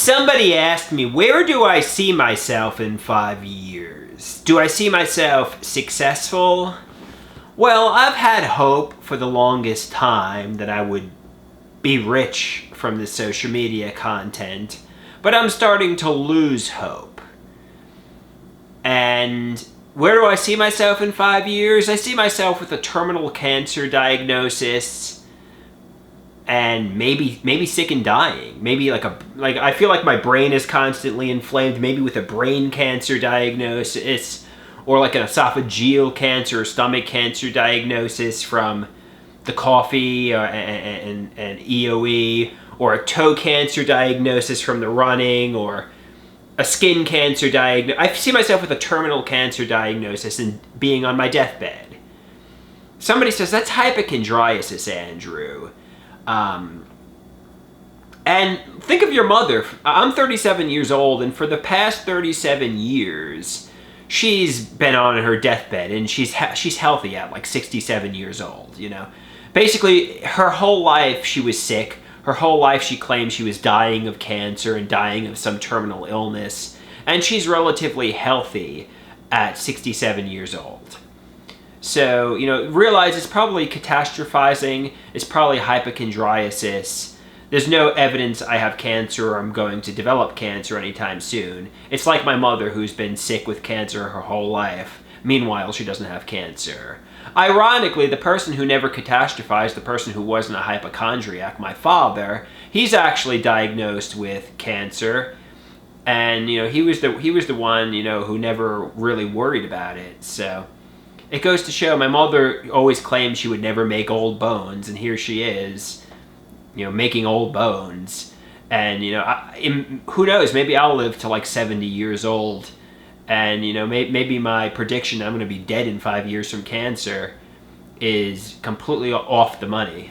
Somebody asked me, where do I see myself in 5 years? Do I see myself successful? Well, I've had hope for the longest time that I would be rich from the social media content, but I'm starting to lose hope. And where do I see myself in 5 years? I see myself with a terminal cancer diagnosis, and maybe sick and dying. Maybe like I feel like my brain is constantly inflamed, maybe with a brain cancer diagnosis, or like an esophageal cancer or stomach cancer diagnosis from the coffee and EOE, or a toe cancer diagnosis from the running, or a skin cancer diagnosis. I see myself with a terminal cancer diagnosis and being on my deathbed. Somebody says, that's hypochondriasis, Andrew. And think of your mother. I'm 37 years old, and for the past 37 years, she's been on her deathbed, and she's healthy at like 67 years old, you know. Basically, her whole life she was sick. Her whole life she claimed she was dying of cancer and dying of some terminal illness, and she's relatively healthy at 67 years old. So, you know, realize it's probably catastrophizing, it's probably hypochondriasis. There's no evidence I have cancer or I'm going to develop cancer anytime soon. It's like my mother, who's been sick with cancer her whole life. Meanwhile, she doesn't have cancer. Ironically, the person who never catastrophized, the person who wasn't a hypochondriac, my father, he's actually diagnosed with cancer. And, you know, he was the one, you know, who never really worried about it. So it goes to show, my mother always claimed she would never make old bones, and here she is, you know, making old bones. And, you know, who knows, maybe I'll live to like 70 years old, and, you know, maybe my prediction I'm going to be dead in 5 years from cancer is completely off the money.